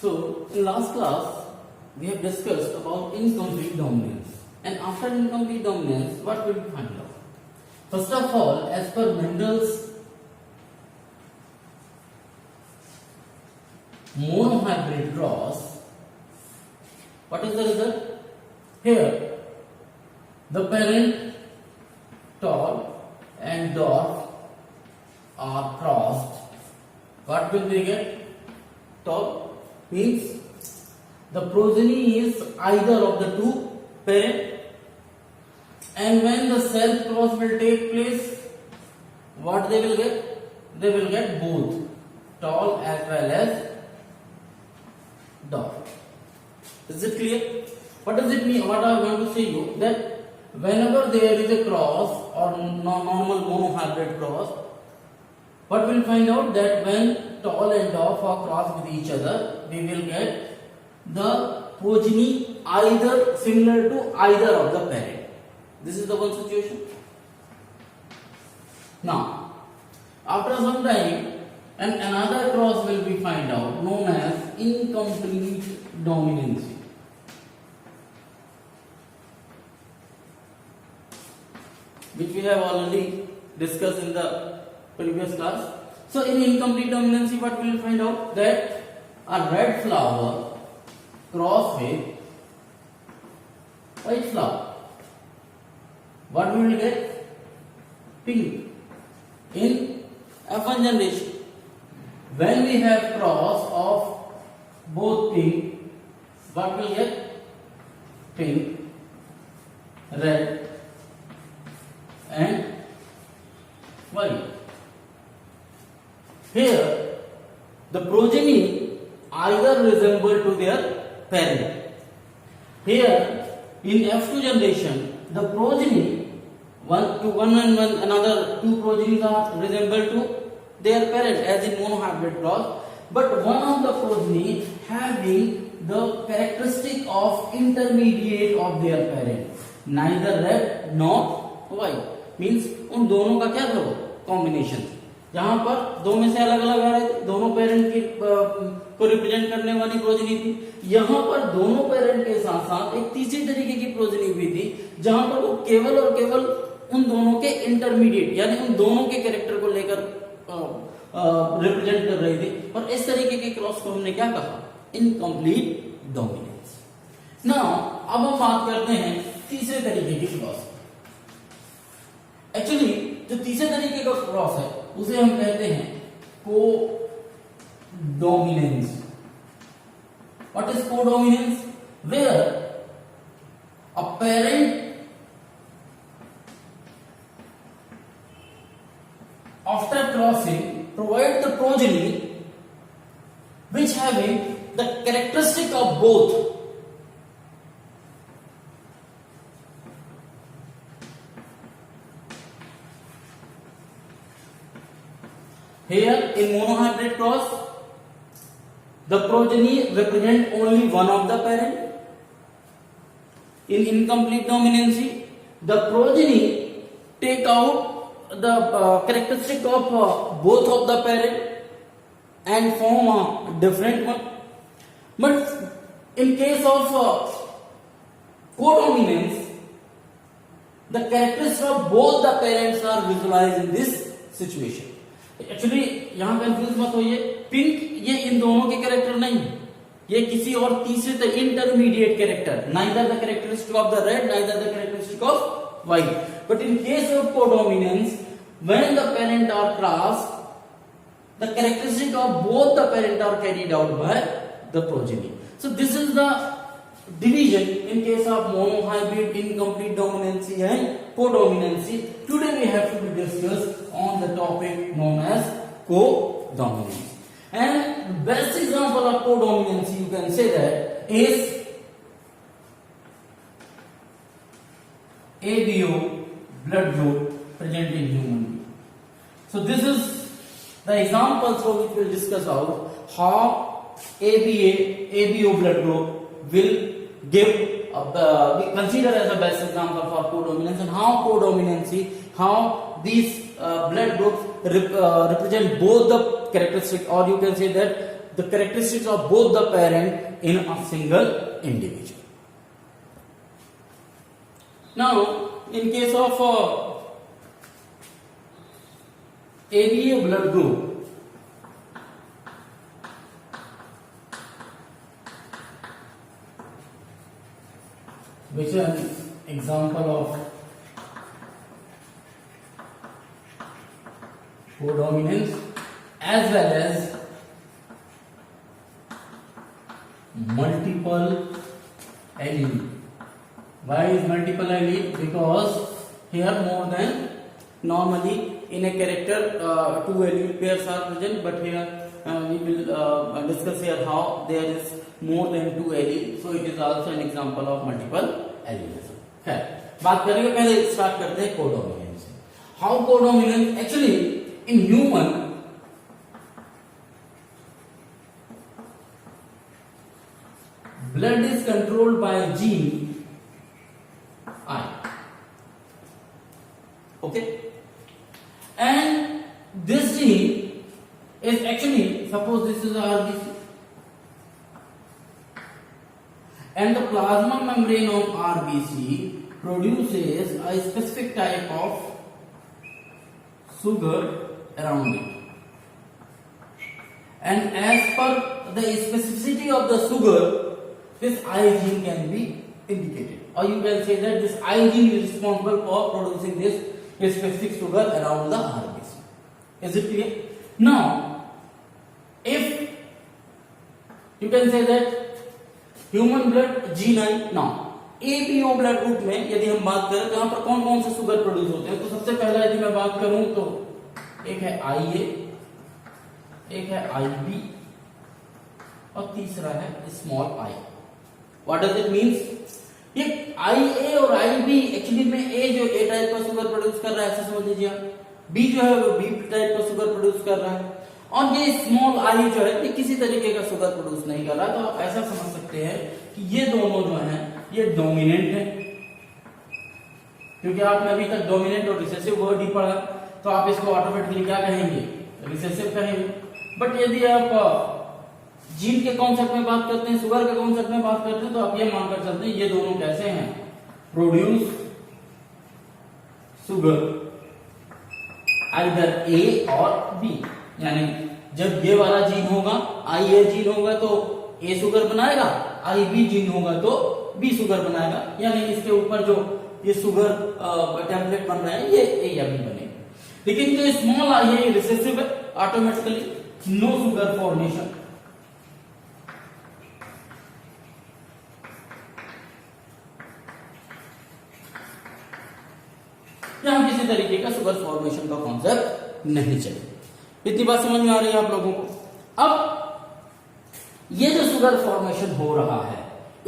So, in last class, we have discussed about incomplete dominance. And after incomplete dominance, what will we find out? First of all, as per Mendel's monohybrid cross, what is the result? Here, the parent tall and dwarf are crossed. What will we get? Tall means the progeny is either of the two parent, and when the self cross will take place, what they will get? They will get both tall as well as dwarf. Is it clear? What does it mean? What I want to say you that whenever there is a cross or normal monohybrid cross, what we'll find out that when tall and dwarf are crossed with each other, we will get the progeny either similar to either of the parent. This is the one situation. Now, after some time, and another cross will be find out known as incomplete dominancy. Which we have already discussed in the previous class. So in incomplete dominancy, what we will find out that a red flower cross with white flower. What we will get? Pink. In F1 generation, when we have cross of both pink, what will get? Pink, red, and white. Here, the progeny either resemble to their parent. Here, in F2 generation, the progeny one and another two progenies are resemble to their parent, as in monohybrid cross. But one of the progeny having the characteristic of intermediate of their parent, neither red nor white. Means उन दोनों का क्या करो? Combination. जहां पर दो में से अलग अलग आ रहे थे, दोनों पेरेंट की को रिप्रेजेंट करने वाली प्रोजेनी थी. यहां पर दोनों पेरेंट के साथ साथ एक तीसरी तरीके की प्रोजेनी हुई थी, जहां पर वो केवल और केवल उन दोनों के इंटरमीडिएट यानी उन दोनों के कैरेक्टर को लेकर रिप्रेजेंट कर रही थी. और इस तरीके के क्रॉस को हमने क्या कहा? Incomplete dominance. नाउ अब हम बात करते हैं तीसरे तरीके की क्रॉस. एक्चुअली जो तीसरे तरीके का क्रॉस है उसे हम कहते हैं codominance. What is codominance? Where a parent after crossing provide the progeny which having the characteristic of both. Here in monohybrid cross, the progeny represent only one of the parent. In incomplete dominancy, the progeny take out the characteristic of both of the parent and form a different one. But in case of codominance, the characteristics of both the parents are visualized in this situation. Actually यहां confuse मत होइए. Pink ये इन दोनों के character नहीं, ये किसी और तीसरे intermediate character, neither the characteristic of the red neither the characteristic of white. But in case of codominance, when the parent are crossed, the characteristic of both the parent are carried out by the progeny. So this is the division in case of monohybrid, incomplete dominancy and codominancy. Today we have to be discussed on the topic known as codominance. And the best example of codominancy you can say that is ABO blood group present in human being. So this is the examples for which we will discuss out how ABO blood group will give we consider as a best example for codominance, and how codominancy, how these blood groups represent both the characteristic, or you can say that the characteristics of both the parent in a single individual. Now, in case of ABA blood group, which is an example of codominance as well as multiple allele. Why is multiple allele? Because here more than normally in a character two allele pairs are present, but here we will discuss here how there is more than two allele, so it is also an example of multiple allelism. खैर बात करेंगे, पहले start करते हैं codominance से. How codominance actually in human blood is controlled by a gene I. Okay, and this gene is actually, suppose this is RBC, and the plasma membrane of RBC produces a specific type of sugar around it, and as per the specificity of the sugar, this I gene can be indicated, or you can say that this I gene is responsible for producing this specific sugar around the RBC. Is it clear? Now, if you can say that human blood gene I, now ABO blood group में यदि हम बात करें तो यहाँ पर कौन कौन से सुगर प्रोड्यूस होते हैं, तो सबसे पहला यदि मैं बात करूं तो एक है IA, एक है IB और तीसरा है small I. What does it means? ये IA और IB एक्चुअली में A जो A टाइप का शुगर प्रोड्यूस कर रहा है, ऐसा समझ लीजिए. B जो है वो B टाइप का शुगर प्रोड्यूस कर रहा है, और ये स्मॉल I जो है ये किसी तरीके का शुगर प्रोड्यूस नहीं कर रहा. तो आप ऐसा समझ सकते हैं कि ये दोनों जो हैं ये डोमिनेंट है, क्योंकि आपने अभी तक डोमिनेंट और रिसेसिव वर्ड ही पढ़ा, तो आप इसको ऑटोमेटिकली क्या कहेंगे, रिसेसिव कहेंगे. बट यदि आप जीन के कॉन्सेप्ट में बात करते हैं, शुगर के कॉन्सेप्ट में बात करते हैं, तो आप ये मानकर चलते हैं ये दोनों कैसे हैं, प्रोड्यूस शुगर आइदर ए और बी. यानी जब ये वाला जीन होगा, आई ए जीन होगा तो ए शुगर बनाएगा, आई बी जीन होगा तो बी शुगर बनाएगा. यानी इसके ऊपर जो ये शुगर टेम्पलेट बन रहा है ये ए या बी बनेगा. लेकिन जो स्मॉल आई है रिसेसिव है, ऑटोमेटिकली नो शुगर फॉर्मेशन. यहां किसी तरीके का शुगर फॉर्मेशन का कॉन्सेप्ट नहीं चले. इतनी बात समझ में आ रही है आप लोगों को. अब ये जो शुगर फॉर्मेशन हो रहा है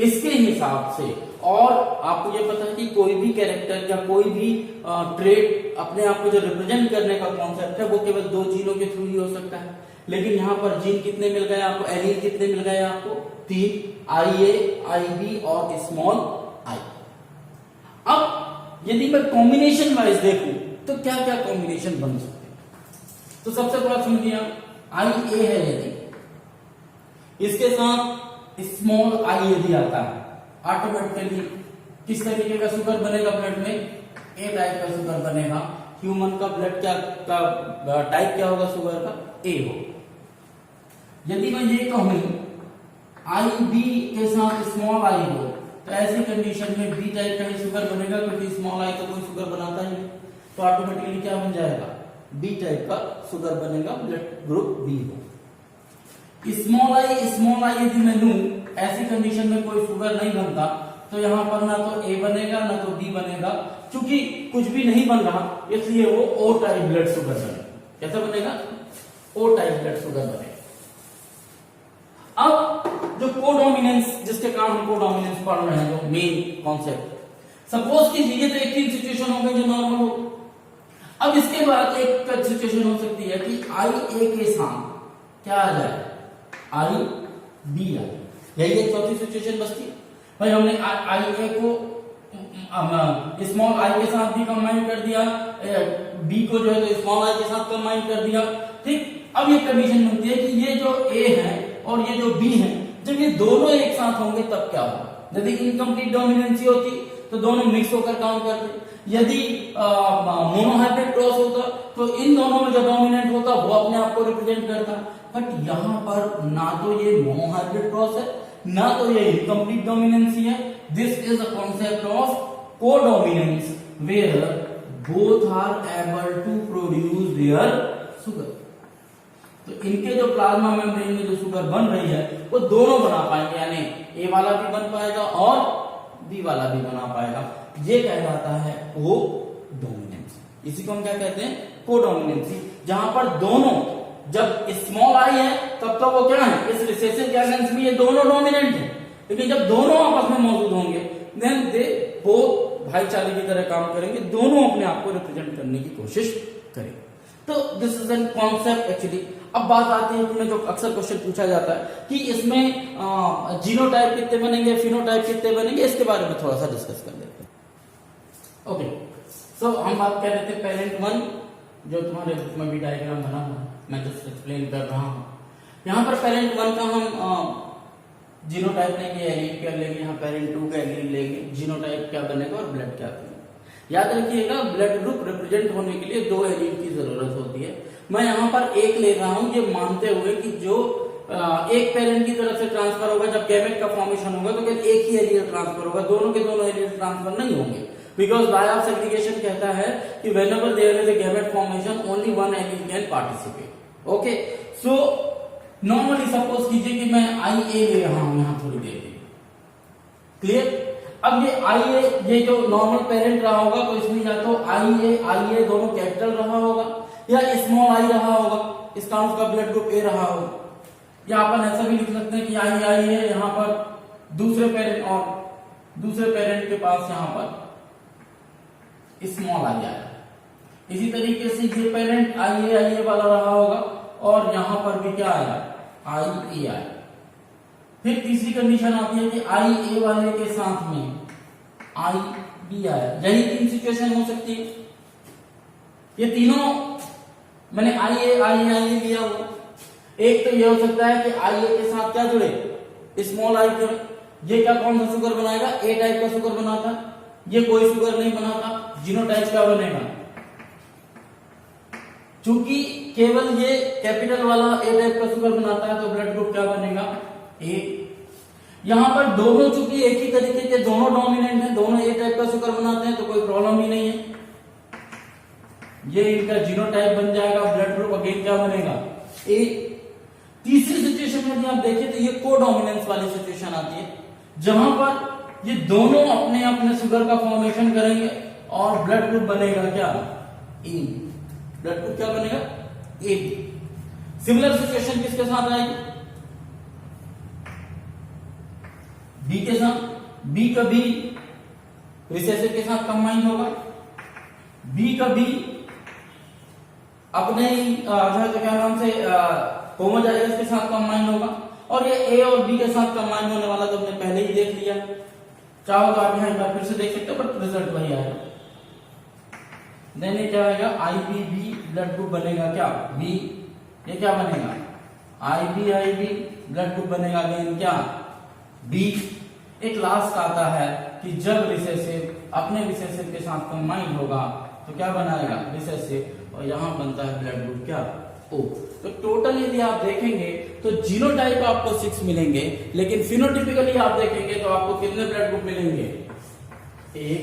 इसके हिसाब से, और आपको ये पता है कि कोई भी कैरेक्टर या कोई भी ट्रेट अपने आप को जो रिप्रेजेंट करने का कॉन्सेप्ट है वो केवल दो जीनों के थ्रू ही हो सकता है. लेकिन यहाँ पर जीन कितने मिल गए आपको, एलील कितने मिल गए आपको, 3, IA, IB और स्मॉल I. अब यदि मैं कॉम्बिनेशन वाइज देखूं तो क्या क्या कॉम्बिनेशन बन सकते हैं. तो सबसे पहला समझिए, IA है यदि, इसके साथ स्मॉल I यदि आता है, ऑटोमेटिकली किस तरीके का शुगर बनेगा ब्लड में, ए टाइप का शुगर बनेगा. ह्यूमन का ब्लड क्या का टाइप क्या होगा शुगर का, ए हो. यदि मैं ये कहूं IB के साथ स्मॉल I हो, तो ऐसी कंडीशन में बी टाइप का ही शुगर बनेगा, क्योंकि स्मॉल I तो कोई शुगर बनाता ही नहीं. तो ऑटोमेटिकली क्या बन जाएगा, बी टाइप का शुगर बनेगा, ब्लड ग्रुप बी हो. स्मॉल I यदि मैं लूं, ऐसी कंडीशन में कोई शुगर नहीं बनता, तो यहां पर ना तो ए बनेगा ना तो बी बनेगा. क्योंकि कुछ भी नहीं बन रहा इसलिए वो ओ टाइप ब्लड शुगर बनेगा. कैसा बनेगा, ओ टाइप ब्लड शुगर बनेगा. अब जो कोडोमिनेंस, जिसके कारण हम कोडोमिनेंस पढ़ रहे हैं, जो मेन कॉन्सेप्ट, सपोज कीजिए तो एक ही सिचुएशन हो गई जो नॉर्मल हो. अब इसके बाद एक सिचुएशन हो सकती है कि IA के साथ क्या आ जाए, IB आ जाए. यही एक चौथी सिचुएशन बचती है. भाई हमने IA को स्मॉल I के साथ भी कंबाइन कर दिया, B को जो है तो स्मॉल I के साथ कंबाइन कर दिया. ठीक, अब ये कंडीशन बनती है कि ये जो A है और ये जो बी है, जब ये दोनों एक साथ होंगे तब क्या होगा? यदि इनकम्प्लीट डोमिनेंसी होती तो दोनों मिक्स होकर काम करते, यदि मोनोहाइब्रिड क्रॉस होता तो इन दोनों में जो डोमिनेंट होता वो अपने आप को रिप्रेजेंट करता। बट यहाँ पर ना तो ये मोनोहाइब्रिड क्रॉस है, ना तो ये इनकम्प्लीट डोमिनेंसी है। This is a concept of codominance where both are able to produce their sugar. तो इनके जो प्लाज्मा मेम्ब्रेन में जो शुगर बन रही है वो दोनों बना पाएंगे, यानी ए वाला भी बन पाएगा और बी वाला भी बना पाएगा। ये कहलाता है कोडोमिनेंसी। इसी को हम क्या कहते हैं? कोडोमिनेंसी। जहां पर दोनों, जब स्मॉल आई है तब तो वो क्या है, इस रिसेसिव कैरेंस में ये दोनों डोमिनेंट है, लेकिन जब दोनों आपस में मौजूद होंगे देन दे बोथ भाईचारे की तरह काम करेंगे, दोनों अपने आप को रिप्रेजेंट करने की कोशिश करेंगे। तो this is an concept actually. अब बात आती है कि जो अक्सर क्वेश्चन पूछा जाता है कि इसमें जीनोटाइप कितने बनेंगे, फिनोटाइप कितने बनेंगे, इसके बारे में थोड़ा सा डिस्कस कर लेते हैं। ओके, सो हम बात कर रहे थे पेरेंट वन, जो तुम्हारे बुक में भी डायग्राम बना हुआ है, मैं जस्ट एक्सप्लेन कर रहा हूं। यहाँ पर पेरेंट वन का हम जीनोटाइप लेंगे, एलील क्या लेंगे, यहाँ पेरेंट टू का एलील लेंगे, जीनोटाइप क्या बनेगा और ब्लड क्या बनेगा। याद रखिएगा ब्लड ग्रुप रिप्रेजेंट होने के लिए दो एलील की जरूरत होती है। मैं यहाँ पर एक ले रहा हूं, ये मानते हुए कि जो एक पेरेंट की तरफ से ट्रांसफर होगा, जब गैमेट का फॉर्मेशन होगा तो केवल एक ही एलील ट्रांसफर होगा, दोनों के दोनों एलील ट्रांसफर नहीं होंगे, बिकॉज लॉ ऑफ सेग्रीगेशन कहता है कि whenever there is a gamete formation only one allele can participate. Okay, so normally suppose कीजिए कि मैं आई ए ले रहा हूं यहां थोड़ी देर के लिए, क्लियर। अब ये आई ए, ये जो नॉर्मल पेरेंट रहा होगा तो इसमें या तो आई ए दोनों कैपिटल रहा होगा या स्मॉल आई रहा होगा, इसका उसका ब्लड ग्रुप ए रहा होगा, या अपन ऐसा भी लिख सकते हैं कि आई है यहां पर दूसरे पेरेंट और दूसरे पेरेंट के पास यहां पर स्मॉल आई आया। इसी तरीके से ये पेरेंट आई ए वाला रहा होगा और यहां पर भी क्या आया, आई ए आया। फिर तीसरी कंडीशन आती है कि आई ए वाले के साथ में आई बी आया। यही तीन सिचुएशन हो सकती है। ये तीनों मैंने आई ए लिया हो। एक तो ये हो सकता है कि आई ए के साथ क्या जुड़े, स्मॉल आई जुड़े। ये क्या कौन सा शुगर बनाएगा, ए टाइप का शुगर बनाता, ये कोई शुगर नहीं बनाता। जीनोटाइप क्या बनेगा, चूंकि केवल ये कैपिटल वाला ए टाइप का शुगर बनाता है तो ब्लड ग्रुप क्या बनेगा, ए। यहां पर दोनों चूंकि एक ही तरीके के दोनों डोमिनेंट हैं, दोनों ए टाइप का शुगर बनाते हैं तो कोई प्रॉब्लम ही नहीं है, ये इनका जीनोटाइप बन जाएगा। ब्लड ग्रुप अगेन क्या बनेगा, ए। तीसरी सिचुएशन में आप देखें तो ये कोडोमिनेंस वाली सिचुएशन आती है, जहां पर ये दोनों अपने अपने शुगर का फॉर्मेशन करेंगे और ब्लड ग्रुप बनेगा क्या, ए। ब्लड ग्रुप क्या बनेगा, ए। सिमिलर सिचुएशन किसके साथ आएगी, बी के साथ। बी का बी रिसेसिव के साथ कंबाइन होगा, बी का बी अपने जो है क्या नाम से होमोजाइगस के साथ कंबाइन होगा, और ये ए और बी के साथ कंबाइन होने वाला तो हमने पहले ही देख लिया। चाहो तो आप यहां एक बार फिर से देख सकते हो, बट रिजल्ट वही आएगा। देन ये क्या आएगा, आई बी बी, ब्लड ग्रुप बनेगा क्या, बी। ये क्या बनेगा, आई बी ब्लड ग्रुप बनेगा अगेन क्या, बी। एक लास्ट आता है कि जब रिसेसिव अपने रिसेसिव के साथ कंबाइन होगा तो क्या बनाएगा, रिसेसिव, और यहां बनता है ब्लड ग्रुप क्या, ओ। तो टोटल यदि आप देखेंगे तो जीनोटाइप आपको 6 मिलेंगे, लेकिन फिनोटिपिकली आप देखेंगे तो आपको कितने ब्लड ग्रुप मिलेंगे, 1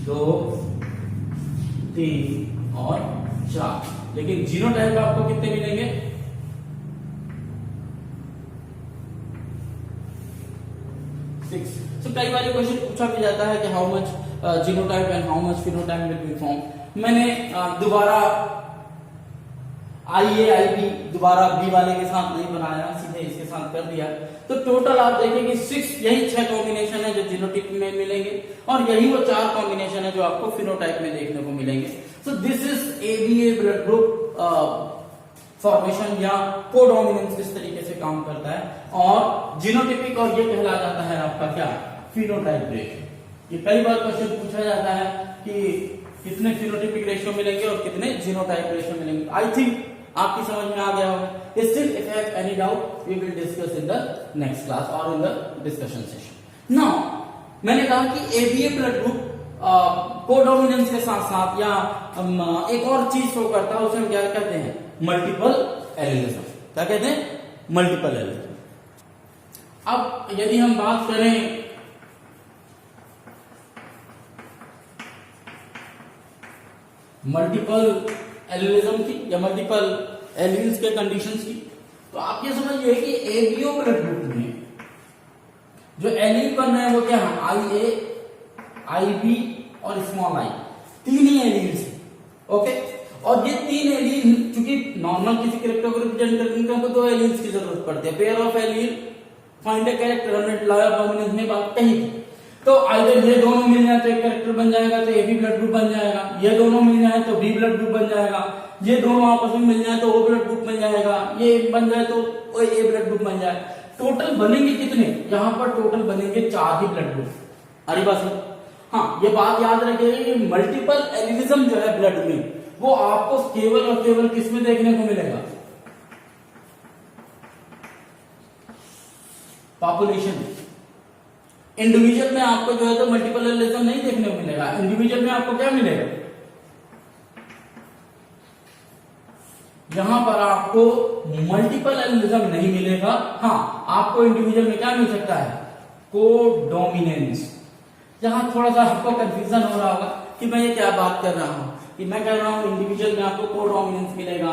2 3 और 4। लेकिन जीनोटाइप आपको कितने मिलेंगे, 6। तो कई बार क्वेश्चन पूछा भी जाता है कि how much genotype and how much phenotype will be form. मैंने दोबारा आई बी दोबारा बी वाले के साथ नहीं बनाया, सीधे इसके साथ कर दिया। तो टोटल आप देखेंगे 6, यही 6 कॉम्बिनेशन है जो जीनोटाइप में मिलेंगे, और यही वो 4 कॉम्बिनेशन है जो आपको फिनोटाइप में देखने को मिलेंगे। So this is ABA blood group formation या कोडोमिनेंस किस तरीके से काम करता है, और जीनोटिपिक, और ये कहला जाता है आपका क्या, फिनोटाइप रेशियो। ये कई बार क्वेश्चन पूछा जाता है कि कितने फिनोटिपिक रेशियो मिलेंगे और कितने जीनोटाइप रेशियो मिलेंगे। आई थिंक आपकी समझ में आ गया होगा। Still if you have any doubt we will discuss in the next class और in the discussion session. Now मैंने कहा कि एबीए ब्लड ग्रुप कोडोमिनेंस के साथ साथ या एक और चीज शो करता है, उसे हम क्या कहते हैं, मल्टीपल एलिलिज्म। क्या कहते हैं, मल्टीपल एलिलिज्म। अब यदि हम बात करें मल्टीपल एलिलिज्म की या मल्टीपल एलिल्स के कंडीशंस की, तो आप ये समझिए कि एबीओ ब्लड ग्रुप में जो एलील बन रहे हैं वो क्या है, आई ए, आई बी और स्मॉल आई, तीन ही एलील्स हैं। ओके, और ये तीन एलील चूंकि नॉर्मल किसी कैरेक्टर को रिप्रेजेंट करने को दो एलील्स की जरूरत पड़ती है। Pair of allele find a character हमने लॉ ऑफ डोमिनेंस में बात कही थी। तो आइदर ये दोनों मिल जाए तो एक कैरेक्टर बन जाएगा, तो ए बी ब्लड ग्रुप बन जाएगा। ये दोनों मिल जाए तो बी ब्लड ग्रुप बन जाएगा। ये दोनों आपस में मिल जाए तो ओ ब्लड ग्रुप बन जाएगा। ये बन जाए तो ए ब्लड ग्रुप बन जाए। टोटल बनेंगे कितने, यहाँ पर टोटल बनेंगे 4 ही ब्लड ग्रुप। अरे बस हाँ, ये बात याद रखिए, मल्टीपल एलिलिज्म जो है ब्लड में वो आपको केवल और केवल किसमें देखने को मिलेगा, पॉपुलेशन। इंडिविजुअल में आपको जो है तो मल्टीपल एलिलिज्म नहीं देखने को मिलेगा। इंडिविजुअल में आपको क्या मिलेगा, यहां पर आपको मल्टीपल एलिलिज्म नहीं मिलेगा। हाँ, आपको इंडिविजुअल में क्या मिल सकता है, कोडोमिनेंस। यहां थोड़ा सा आपको कंफ्यूजन हो रहा होगा कि मैं ये क्या बात कर रहा हूं, कि मैं कह रहा हूं इंडिविजुअल में आपको कोडोमिनेंस मिलेगा,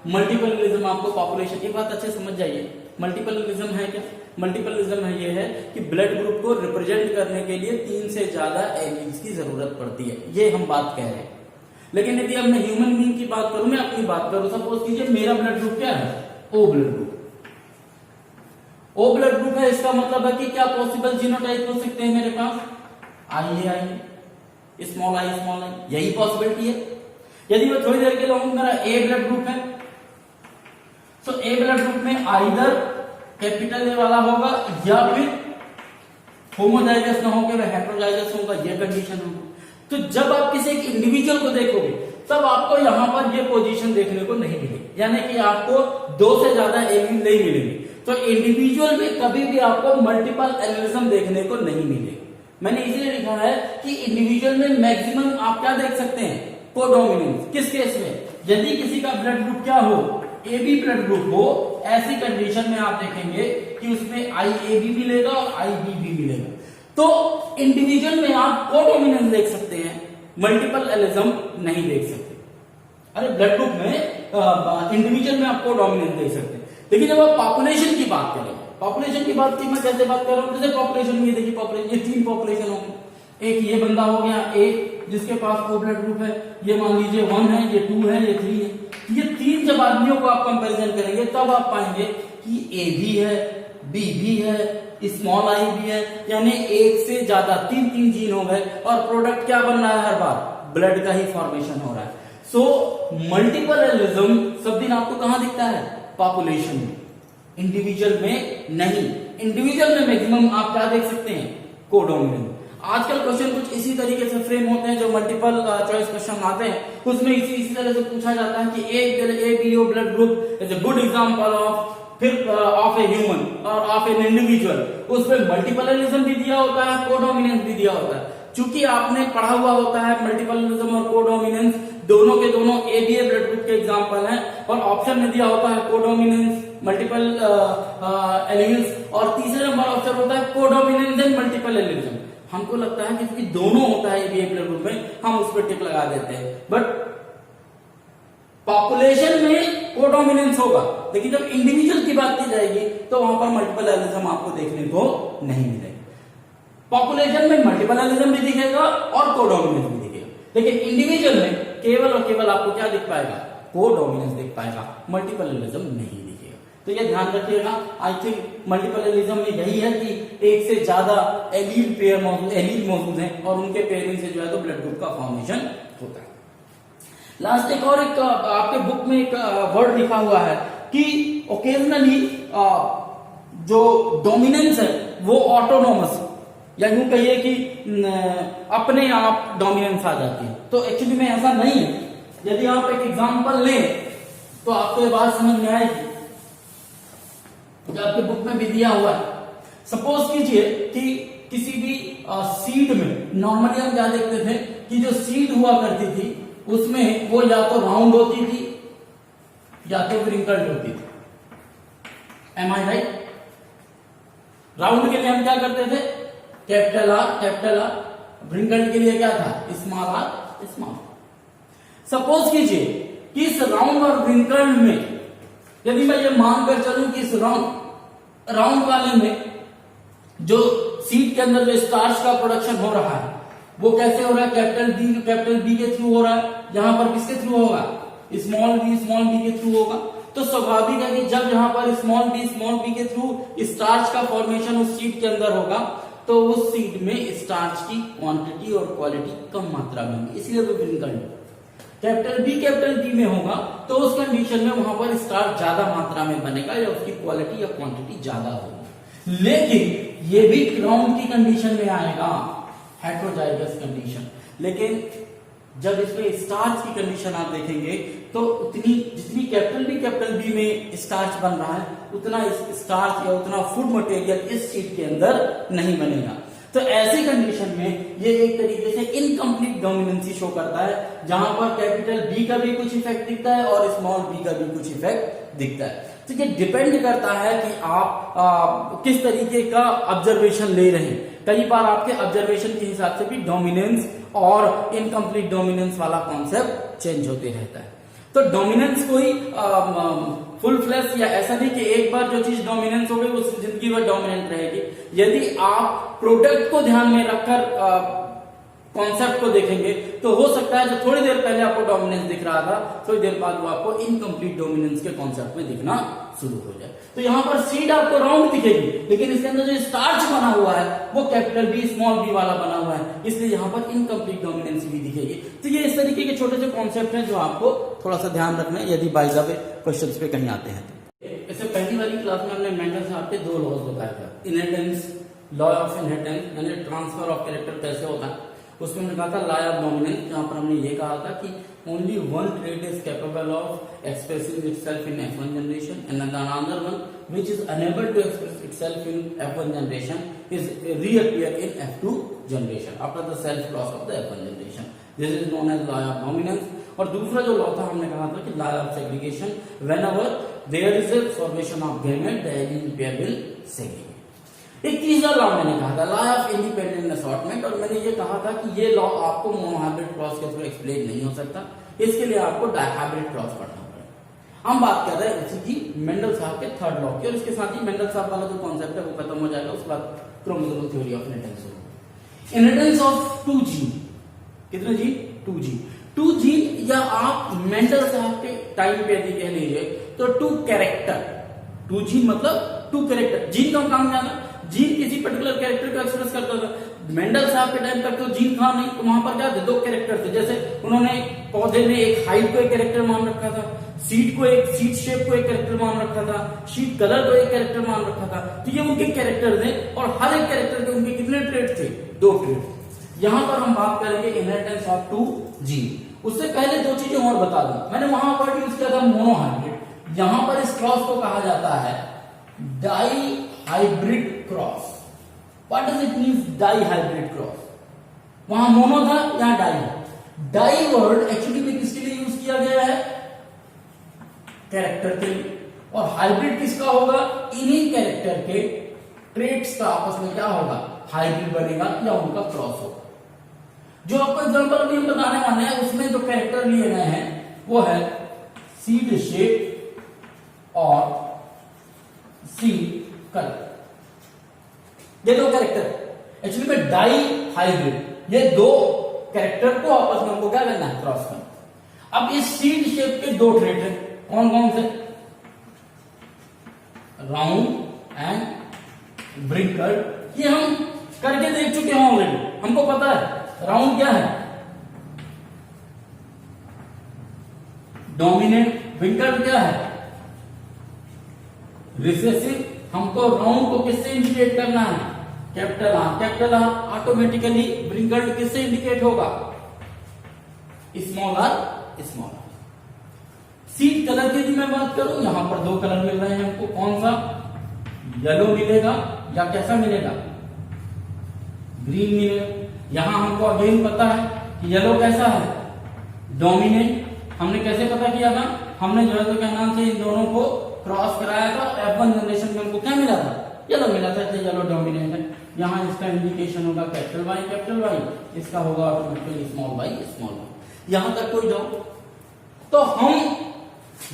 मल्टीपल एलिलिज्म आपको पॉपुलेशन। ये बात अच्छे समझ जाइए, मल्टीपल एलिलिज्म है क्या, मल्टीपल एलिलिज्म है ये है कि ब्लड ग्रुप को रिप्रेजेंट करने के लिए 3 से ज्यादा एलील्स की जरूरत पड़ती है, ये हम बात कह रहे हैं। लेकिन यदि अब मैं ह्यूमन बीइंग की बात करूं, मैं अपनी बात करूं, सपोज कीजिए मेरा ब्लड ग्रुप क्या है, O blood group. O blood group है, इसका मतलब है कि क्या पॉसिबल जीनोटाइप हो सकते हैं मेरे पास, आई आई, स्मॉल आई, यही पॉसिबिलिटी है। यदि मैं थोड़ी देर के लिए मेरा ए ब्लड ग्रुप है, तो ए ब्लड ग्रुप में आइदर कैपिटल ए वाला होगा या फिर होमोजाइगस ना होकर हेटेरोजाइगस होगा, ये कंडीशन होगा। तो जब आप किसी एक इंडिविजुअल को देखोगे तब आपको यहां पर ये पोजीशन देखने को नहीं मिलेगी, यानी कि आपको 2 से ज्यादा एलील नहीं मिलेंगे। तो इंडिविजुअल में कभी भी आपको मल्टीपल एलिलिज्म देखने को नहीं मिलेगा। मैंने इसलिए लिखा है कि इंडिविजुअल में मैक्सिमम आप क्या देख सकते हैं, कोडोमिनेंस। किस केस में, यदि किसी का ब्लड ग्रुप क्या हो, ए बी ब्लड ग्रुप हो, ऐसी कंडीशन में आप देखेंगे कि उसमें आई ए बी मिलेगा और आई बी भी मिलेगा। तो इंडिविजुअल में आप कोडोमिनेंस देख सकते हैं, मल्टीपल एलिलिज्म नहीं देख सकते। अरे ब्लड ग्रुप में इंडिविजुअल में आप कोडोमिनेंस देख सकते हैं। लेकिन जब आप पॉपुलेशन की बात करें, पॉपुलेशन की बात की मैं कैसे बात कर रहा हूं, जैसे पॉपुलेशन में देखिए, पॉपुलेशन ये 3 पॉपुलेशन होंगे। एक ये बंदा हो गया ए जिसके पास ओ ब्लड ग्रुप है, ये मान लीजिए 1 है, ये 2 है, ये 3 है। ये 3 जब आदमियों को आप कंपैरिजन करेंगे तब आप पाएंगे कि ए भी है, बी भी है, स्मॉल आई भी है, यानी एक से ज्यादा 3 जीन हो गए और प्रोडक्ट क्या बन रहा है, हर बार ब्लड का ही फॉर्मेशन हो रहा है। सो मल्टीपल एलिलिज्म सब दिन आपको कहां दिखता है, पॉपुलेशन में, इंडिविजुअल में नहीं। इंडिविजुअल में मैक्सिमम आप क्या देख सकते हैं, कोडोमिनेंस। आजकल क्वेश्चन कुछ इसी तरीके से फ्रेम होते हैं, जो मल्टीपल चॉइस क्वेश्चन आते हैं उसमें इसी तरह से पूछा जाता है कि A B O blood group is a good example of, फिर ऑफ ए ह्यूमन और ऑफ एन इंडिविजुअल। उसमें मल्टीपल एलिलिज्म भी दिया होता है, कोडोमिनेंस भी दिया होता है। चूंकि आपने पढ़ा हुआ होता है मल्टीपल एलिलिज्म और कोडोमिनेंस दोनों के दोनों एबीए ब्लड ग्रुप के एग्जांपल हैं, और ऑप्शन में दिया होता है कोडोमिनेंस, मल्टीपल एलिल्स, और तीसरे नंबर ऑप्शन होता है कोडोमिनेंस एंड मल्टीपल एलिलिज्म। हमको लगता है कि दोनों होता है एबीए ब्लड ग्रुप में, हम उस पर टिक लगा देते हैं। बट पॉपुलेशन में कोडोमिनेंस होगा, लेकिन जब इंडिविजुअल की बात की जाएगी तो वहां पर मल्टीपल एलिलिज्म आपको देखने को नहीं मिलेगा। पॉपुलेशन में मल्टीपल एलिलिज्म भी दिखेगा और कोडोमिनेंस भी दिखेगा, लेकिन इंडिविजुअल में केवल और केवल आपको क्या दिख पाएगा, कोडोमिनेंस दिख पाएगा, मल्टीपल एलिलिज्म नहीं दिखेगा। तो ये ध्यान रखिएगा। आई थिंक मल्टीपल एलिलिज्म में यही है कि एक से ज्यादा एलील पेयर एलील मौजूद हैं और उनके पेयरिंग से जो है तो ब्लड ग्रुप का फॉर्मेशन होता है। लास्ट एक और एक आपके बुक में एक वर्ड लिखा हुआ है कि ओकेजनली जो डोमिनेंस है वो ऑटोनोमस, या यूं कहिए कि अपने आप डोमिनेंस आ जाती है। तो एक्चुअली में ऐसा नहीं है। यदि आप एक एग्जांपल लें तो आपको ये बात समझ में आएगी, जो आपके बुक में भी दिया हुआ है। सपोज कीजिए कि किसी भी सीड में नॉर्मली हम क्या देखते थे कि जो सीड हुआ करती थी उसमें वो या तो राउंड होती थी या तो रिंकल्ड होती थी। M I right? राउंड के लिए हम क्या करते थे, कैपिटल आर। रिंकल्ड के लिए क्या था, स्मॉल आर स्मॉल। सपोज कीजिए कि इस राउंड और रिंकल्ड में यदि मैं ये मानकर चलूं कि इस राउंड वाले में जो सीड के अंदर जो स्टार्च का प्रोडक्शन हो रहा है वो कैसे हो रहा है, कैपिटल बी के थ्रू हो रहा है। यहां पर किसके थ्रू होगा, स्मॉल बी के थ्रू होगा। तो स्वाभाविक है कि जब यहां पर स्मॉल बी के थ्रू स्टार्च का फॉर्मेशन उस सीड के अंदर होगा तो उस सीड में स्टार्च की क्वांटिटी और क्वालिटी कम मात्रा में होगी, इसलिए वो रिंकल्ड। कैपिटल बी में होगा तो उस कंडीशन में वहां पर स्टार्च ज्यादा मात्रा में बनेगा या उसकी क्वालिटी या क्वांटिटी ज्यादा होगी। लेकिन ये भी राउंड की कंडीशन में आएगा, हेटेरोजाइगस कंडीशन। लेकिन जब इसमें स्टार्च की कंडीशन आप देखेंगे तो उतनी जितनी कैपिटल बी में स्टार्च बन रहा है उतना स्टार्च या उतना फूड मटेरियल इस सीड के अंदर नहीं बनेगा। तो ऐसी कंडीशन में ये एक तरीके से इनकम्प्लीट डोमिनेंसी शो करता है, जहां पर कैपिटल बी का भी कुछ इफेक्ट दिखता है और स्मॉल बी का भी कुछ इफेक्ट दिखता है। तो ये डिपेंड करता है कि आप किस तरीके का ऑब्जर्वेशन ले रहे हैं। कई बार आपके ऑब्जर्वेशन के हिसाब से भी डोमिनेंस और इनकम्प्लीट डोमिनेंस वाला कॉन्सेप्ट चेंज होते रहता है। तो डोमिनेंस कोई फुल फ्लैश या ऐसा नहीं कि एक बार जो चीज डोमिनेंस हो गई वो जिंदगी भर डोमिनेंट रहेगी। यदि आप प्रोडक्ट को ध्यान में रखकर कॉन्सेप्ट को देखेंगे तो हो सकता है जो थोड़ी देर पहले आपको डोमिनेंस दिख रहा था थोड़ी देर बाद वो आपको इनकम्प्लीट डोमिनेंस के कॉन्सेप्ट में दिखना शुरू हो जाए। तो यहां पर सीड आपको राउंड दिखेगी लेकिन इसके अंदर जो स्टार्च बना हुआ है वो कैपिटल बी स्मॉल बी वाला बना हुआ है, इसलिए यहां पर इनकम्प्लीट डोमिनेंस भी दिखेगी। तो ये इस तरीके के छोटे से कॉन्सेप्ट हैं जो आपको थोड़ा सा ध्यान रखना है यदि बाय द वे क्वेश्चंस पे कहीं आते हैं। इससे पहली वाली क्लास में हमने मेंडल साहब के 2 लॉज बताया था, इनहेरिटेंस, लॉ ऑफ इनहेरिटेंस यानी ट्रांसफर ऑफ कैरेक्टर कैसे होता है। उसमें हमने कहा था लॉ ऑफ डोमिनेंस, जहां पर हमने ये कहा था कि only one trait is capable of expressing itself in F1 generation and another one which is unable to express itself in F1 generation is reappear in F2 generation after the self loss of the F1 generation. This is known as law of dominance. और दूसरा जो law था हमने कहा था कि law of segregation, whenever there is a formation of gamete the allele pair will segregate. एक तीसरा लॉ मैंने कहा था लॉ ऑफ इंडिपेंडेंट असॉर्टमेंट, और मैंने ये कहा था कि ये लॉ आपको मोनोहाइब्रिड क्रॉस के थ्रू एक्सप्लेन नहीं हो सकता, इसके लिए आपको डायहाइब्रिड क्रॉस पढ़ना पड़ेगा। हम बात कर रहे हैं उसी की मेंडल साहब के 3rd लॉ की, और इसके साथ ही मेंडल साहब वाला जो कॉन्सेप्ट है वो खत्म हो जाएगा। उसके बाद क्रोमोसोमल थ्योरी ऑफ इनहेरिटेंस होगा। इनहेरिटेंस ऑफ 2 जीन, कितने जीन, 2 जीन, 2 जीन, या आप मेंडल साहब के टाइम पे यदि कह लीजिए तो 2 कैरेक्टर, 2 जीन मतलब 2 कैरेक्टर। जीन का काम जाना, जीन किसी पर्टिकुलर कैरेक्टर को एक्सप्रेस करता था। मेंडल साहब के टाइम तक तो जीन था नहीं, तो वहां पर क्या थे, 2 कैरेक्टर थे। जैसे उन्होंने पौधे में एक हाइट को एक कैरेक्टर मान रखा था, सीड को एक सीड शेप को एक कैरेक्टर मान रखा था, सीड कलर को एक कैरेक्टर मान रखा था। तो ये उनके कैरेक्टर थे और हर एक कैरेक्टर के उनके कितने ट्रेट थे, 2 ट्रेट। यहां पर हम बात करेंगे इनहेरिटेंस ऑफ 2 जीन। उससे पहले 2 चीजें और बता दूं, मैंने वहां पर यूज किया था मोनोहाइब्रिड, यहां पर इस क्रॉस को कहा जाता है dihybrid cross. What does it means dihybrid cross? वहां मोनो था, यहां डाई है। डाई वर्ड एक्चुअली में किसके लिए यूज किया गया है, कैरेक्टर के लिए, और हाइब्रिड किसका होगा, इन्हीं कैरेक्टर के ट्रेट्स का आपस में क्या होगा, हाइब्रिड बनेगा या उनका क्रॉस होगा। जो आपको एग्जांपल अभी हम बताने वाले हैं उसमें जो कैरेक्टर लिए गए हैं वो है सीड शेप और सीड कलर। ये 2 कैरेक्टर एक्चुअली में डाई हाइब्रिड, ये 2 कैरेक्टर को आपस में हमको क्या करना है, क्रॉस करना। अब इस सीड शेप के 2 ट्रेट हैं, कौन कौन से, राउंड एंड ब्रिंकल्ड। ये हम करके देख चुके हैं ऑलरेडी, हमको पता है राउंड क्या है, डोमिनेंट, ब्रिंकल्ड क्या है, रिसेसिव। हमको राउंड को किससे इंडिकेट करना है, capital R, capital R automatically wrinkled किससे इंडिकेट होगा, small R, small R. Seed colour की भी मैं बात करूं, यहां पर दो कलर मिल रहे हैं हमको, कौन सा, येलो मिलेगा या कैसा मिलेगा, ग्रीन मिलेगा। यहां हमको अगेन पता है कि येलो कैसा है, डोमिनेंट। हमने कैसे पता किया था, हमने जो है तो क्या नाम से इन दोनों को क्रॉस कराया था, F1 जनरेशन में हमको क्या मिला था, येलो मिला था, इसलिए येलो डोमिनेंट है। यहाँ इसका इंडिकेशन होगा कैपिटल वाई, इसका होगा ऑटोमेटिकली स्मॉल वाई। यहां तक कोई डाउट? तो हम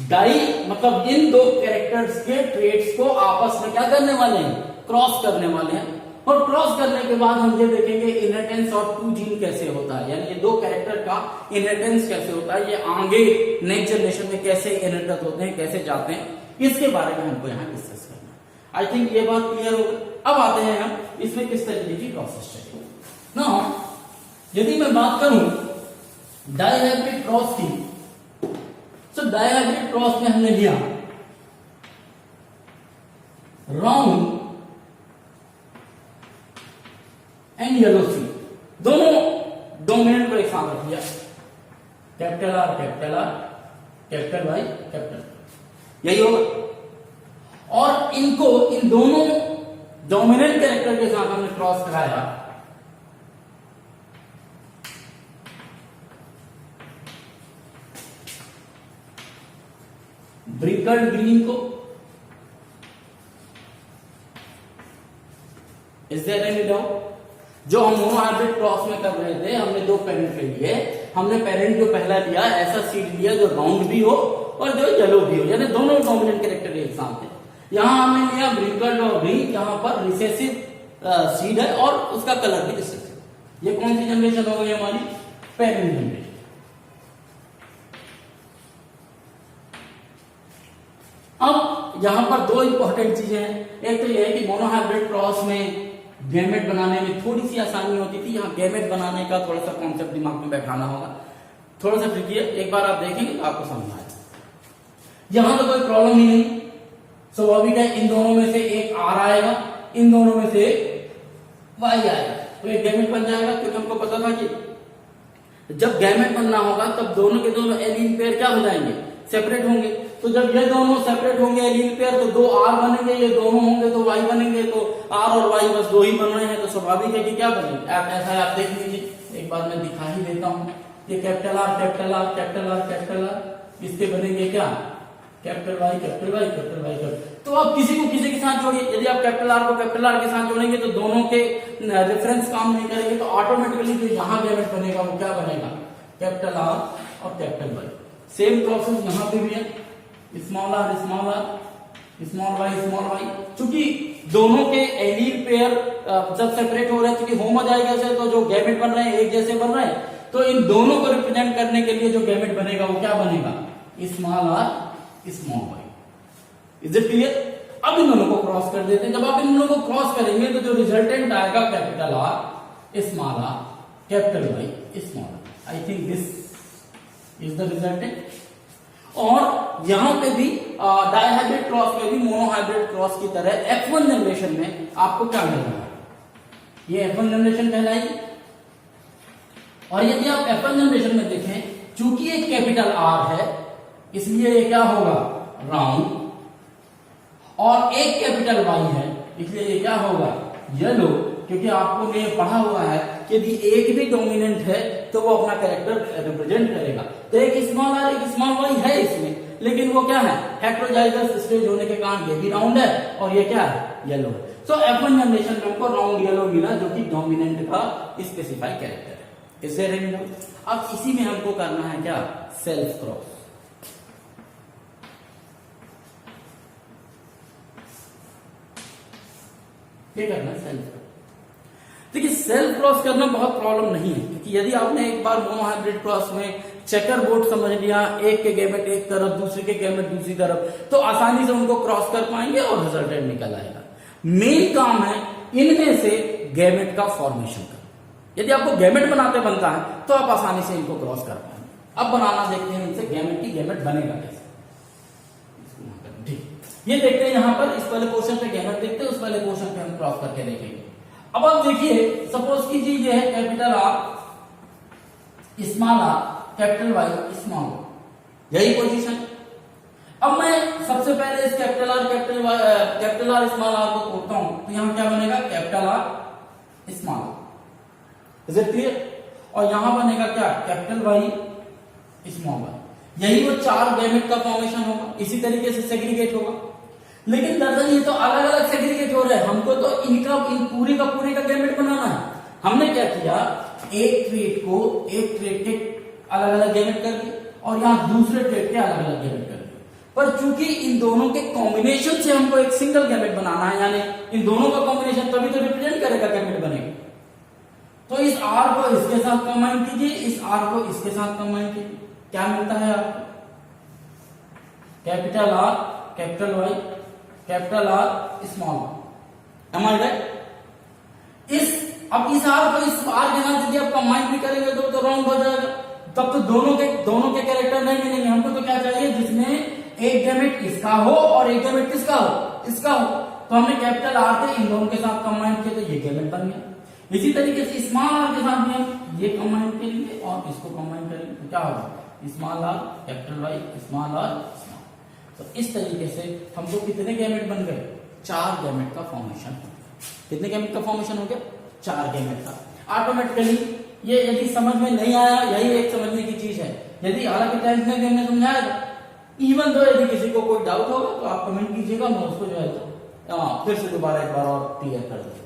डाई मतलब इन दो कैरेक्टर्स के ट्रेड्स को आपस में क्या करने वाले हैं, क्रॉस करने वाले हैं। और क्रॉस करने के बाद हम ये देखेंगे इनहेरिटेंस ऑफ टू जीन कैसे होता है, यानी ये दो कैरेक्टर का इनहेरिटेंस कैसे होता है, ये आगे नेक्स्ट जनरेशन में कैसे इनहेरिट होते हैं, कैसे जाते हैं, इसके बारे में हमको यहाँ डिस्कस करना है। आई थिंक ये बात क्लियर हो गई। अब आते हैं हम इसमें किस तरीके की प्रोसेस चाहिए ना। यदि मैं बात करूं डायहाइब्रिड क्रॉस की, तो डायहाइब्रिड क्रॉस में हमने लिया राउंड एंड येलो सी, दोनों डोमिनेंट को एक साथ रख लिया, कैपिटल आर, कैपिटल वाई, यही होगा। और इनको इन दोनों डोमिनेंट कैरेक्टर के साथ हमने क्रॉस कराया, ब्रिकल्ड ग्रीन को। Is there any doubt? जो हम मोनोहाइब्रिड क्रॉस में कर रहे थे, हमने दो पेरेंट के लिए, हमने पेरेंट जो पहला लिया ऐसा सीड लिया जो राउंड भी हो और जो येलो भी हो, यानी दोनों डोमिनेंट कैरेक्टर एक साथ थे। यहां हमने लिया ब्रिकल्ड और ग्रीन, यहां पर रिसेसिव सीड है और उसका कलर भी रिसेसिव। ये कौन सी जनरेशन हो गई हमारी, पेरेंट जनरेशन। अब यहां पर दो इंपॉर्टेंट चीजें हैं। एक तो यह है कि मोनोहाइब्रिड क्रॉस में गैमेट बनाने में थोड़ी सी आसानी होती थी, यहाँ गैमेट बनाने का थोड़ा सा कॉन्सेप्ट दिमाग में बैठाना होगा, थोड़ा सा ट्रिकी है। एक बार आप देखेंगे तो आपको समझ आएगा। यहां तो कोई प्रॉब्लम ही नहीं, स्वाभाविक है इन दोनों में से एक आर आएगा, इन दोनों में से वाई आएगा, तो एक गैमेट बन जाएगा। क्योंकि हमको पता था कि जब गैमेट बनना होगा तब दोनों के दोनों एलील पेयर क्या हो जाएंगे, सेपरेट होंगे। तो जब ये दोनों सेपरेट होंगे एलील पेयर, तो दो आर बनेंगे, ये दोनों होंगे तो वाई बनेंगे। तो आर और वाई बस दो ही बन रहे हैं, तो स्वाभाविक है कि क्या बनेंगे। आप ऐसा आप देख लीजिए, एक बार मैं दिखा ही देता हूं। ये capital R, capital R, capital R, capital R, इसके बनेंगे क्या, capital Y, capital Y, capital Y, capital. तो आप किसी को किसी के साथ जोड़िए, यदि आप कैपिटल आर को कैपिटल आर के साथ जोड़ेंगे तो दोनों के रेफरेंस काम नहीं करेंगे, तो ऑटोमेटिकली जो यहाँ गैमेट बनेगा वो क्या बनेगा, कैपिटल आर और कैपिटल वाई। सेम प्रोसेस यहाँ पे भी है, small R, small R, small Y. चूंकि दोनों के एलील पेयर जब सेपरेट हो रहे हैं, क्योंकि होमोजाइगस है, तो जो गैमेट बन रहे हैं एक जैसे बन रहे हैं, तो इन दोनों को रिप्रेजेंट करने के लिए जो गैमेट बनेगा वो क्या बनेगा, small R, small Y. Is it clear? अब इन दोनों को क्रॉस कर देते हैं। जब आप इन दोनों को क्रॉस करेंगे तो जो रिजल्टेंट आएगा capital R, small R, capital Y, small R. I think this is the resultant. और यहां पे भी डायहाइब्रिड क्रॉस में भी मोनोहाइब्रिड क्रॉस की तरह F1 जनरेशन में आपको क्या मिल रहा है, ये F1 जनरेशन कहलाएगी। और यदि आप F1 जनरेशन में देखें, चूंकि एक कैपिटल R है इसलिए ये क्या होगा, राउंड, और एक कैपिटल Y है इसलिए ये क्या होगा, येलो। क्योंकि आपको ने पढ़ा हुआ है कि यदि एक भी डोमिनेंट है तो वो अपना कैरेक्टर रिप्रेजेंट करेगा। तो एक स्मॉल आर, एक स्मॉल वाई है इसमें, लेकिन वो क्या है, हेटेरोजाइगस स्टेज होने के कारण ये भी राउंड है और ये क्या है, येलो है। सो F1 जनरेशन में हमको राउंड येलो मिला, जो कि डोमिनेंट का स्पेसिफाई कैरेक्टर है। इससे अब इसी में हमको करना है क्या, सेल्फ क्रॉस। क्या करना है, सेल्फ क्रॉस। देखिए सेल्फ क्रॉस करना बहुत प्रॉब्लम नहीं है, क्योंकि यदि आपने एक बार मोनोहाइब्रिड क्रॉस में चेकर बोर्ड समझ लिया, एक के गैमेट एक तरफ, दूसरे के गैमेट दूसरी तरफ, तो आसानी से उनको क्रॉस कर पाएंगे और रिजल्टेंट निकल आएगा। मेन काम है इनमें से गैमेट का फॉर्मेशन करना। यदि आपको गैमेट बनाते बनता है तो आप आसानी से इनको क्रॉस कर पाएंगे। अब बनाना देखते हैं इनसे गैमेट की, गैमेट बनेगा कैसे। ठीक, ये देखते हैं यहां पर, इस वाले पोर्शन पे गैमेट देखते हैं, उस वाले पोर्शन पे हम क्रॉस करके देखेंगे। अब आप देखिए, सपोज कीजिए ये है capital R, small R, capital Y, small, यही पोजीशन। अब मैं सबसे पहले इस कैपिटल आर स्मॉल आर को तोड़ता हूं, तो यहां क्या बनेगा, capital R small, is it clear? और यहां बनेगा क्या, कैपिटल वाई स्मॉल वाई। यही वो 4 गैमेट का फॉर्मेशन होगा, इसी तरीके से सेग्रीगेट होगा। लेकिन दरअसल ये तो अलग अलग सेग्रीगेट हो रहे हैं, हमको तो इनका पूरी का गैमेट बनाना है। हमने क्या किया, एक ट्रेट के अलग अलग गैमेट कर दिए और यहाँ दूसरे ट्रेट के अलग अलग गैमेट कर दिए। पर चूंकि इन दोनों के कॉम्बिनेशन से हमको एक सिंगल गैमेट बनाना है, यानी इन दोनों का कॉम्बिनेशन तभी तो रिप्रेजेंट करेगा गैमेट बनेगा। तो इस आर को इसके साथ कंबाइन कीजिए, इस आर को इसके साथ कंबाइन कीजिए, क्या मिलता है आपको, capital R capital Y capital R small Y. Am I right? अब इस आर को इस आर के साथ यदि आप कंबाइन भी करेंगे तो राउंड हो जाएगा, तब तो दोनों के कैरेक्टर नहीं मिलेंगे। हमको तो क्या चाहिए, जिसमें एक गैमेट इसका हो और एक गैमेट किसका हो, इसका हो। तो हमने कैपिटल आर के इन दोनों के साथ कंबाइन किया तो ये गैमेट बन गया। इसी तरीके से स्मॉल आर के साथ भी हम ये कंबाइन करेंगे और इसको कंबाइन करेंगे तो क्या होगा, small R capital Y small R small. तो इस तरीके से हमको कितने गैमेट बन गए, 4 गैमेट का फॉर्मेशन हो गया। कितने गैमेट का फॉर्मेशन हो गया, 4 गैमेट का। ऑटोमेटिकली ये यदि समझ में नहीं आया, यही एक समझने की चीज है। यदि हालांकि 10th में भी हमने समझाया था, इवन दो यदि किसी को कोई डाउट होगा तो आप कमेंट कीजिएगा, मैं उसको जो है तो फिर से दोबारा एक बार और क्लियर कर दूंगा।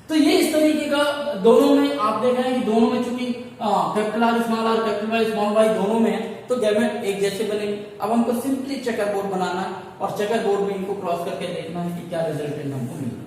तो ये इस तरीके का दोनों में आप देख रहे हैं कि दोनों में चूंकि capital R small R capital Y small Y दोनों में है तो गैमेट एक जैसे बनेंगे। अब हमको सिंपली चेकर बोर्ड बनाना है और चेकर बोर्ड में इनको क्रॉस करके देखना है कि क्या रिजल्टेंट हमको मिल रहा है।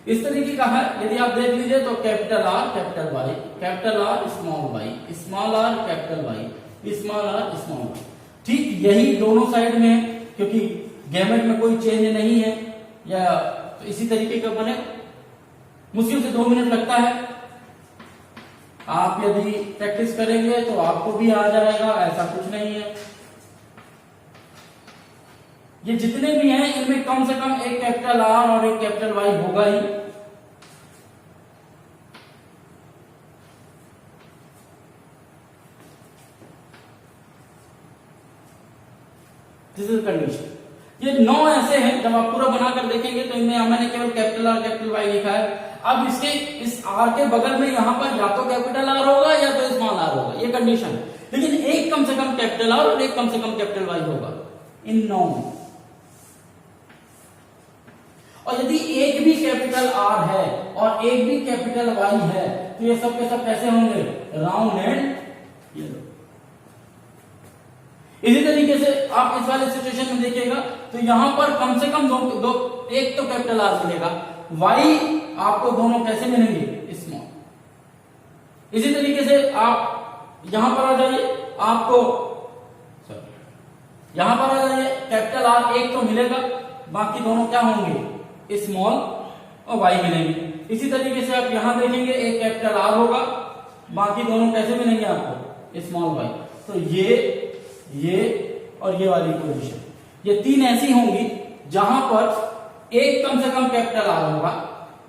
इस तरीके का है, यदि आप देख लीजिए तो capital R capital Y capital R small Y small R capital Y small R small Y. ठीक यही दोनों साइड में है, क्योंकि गैमेट में कोई चेंज नहीं है, या तो इसी तरीके का बने। मुश्किल से 2 मिनट लगता है। आप यदि प्रैक्टिस करेंगे तो आपको भी आ जाएगा, ऐसा कुछ नहीं है। ये जितने भी हैं इनमें कम से कम एक कैपिटल आर और एक कैपिटल वाई होगा ही। This is condition. ये 9 ऐसे हैं, जब आप पूरा बनाकर देखेंगे तो इनमें मैंने केवल कैपिटल आर कैपिटल वाई लिखा है। अब इसके इस आर के बगल में यहां पर या तो कैपिटल आर होगा या तो स्मॉल आर होगा, ये कंडीशन है। लेकिन एक कम से कम कैपिटल आर और एक कम से कम कैपिटल वाई होगा इन 9 में। और यदि एक भी कैपिटल आर है और एक भी कैपिटल वाई है तो ये सब के सब कैसे होंगे, राउंड एंड येलो। इसी तरीके से आप इस वाले सिचुएशन में देखिएगा तो यहां पर कम से कम दो एक तो कैपिटल आर मिलेगा, वाई आपको दोनों कैसे मिलेंगे, स्मॉल। इसी तरीके से आप यहां पर आ जाइए, आपको यहां पर आ जाइए, कैपिटल आर एक तो मिलेगा, बाकी दोनों क्या होंगे, स्मॉल और वाई मिलेंगे। इसी तरीके से आप यहां देखेंगे एक कैपिटल आर होगा, बाकी दोनों कैसे मिलेंगे आपको, स्मॉल वाई। तो ये और ये वाली पोजीशन, ये 3 ऐसी होंगी जहां पर एक कम से कम कैपिटल आर होगा,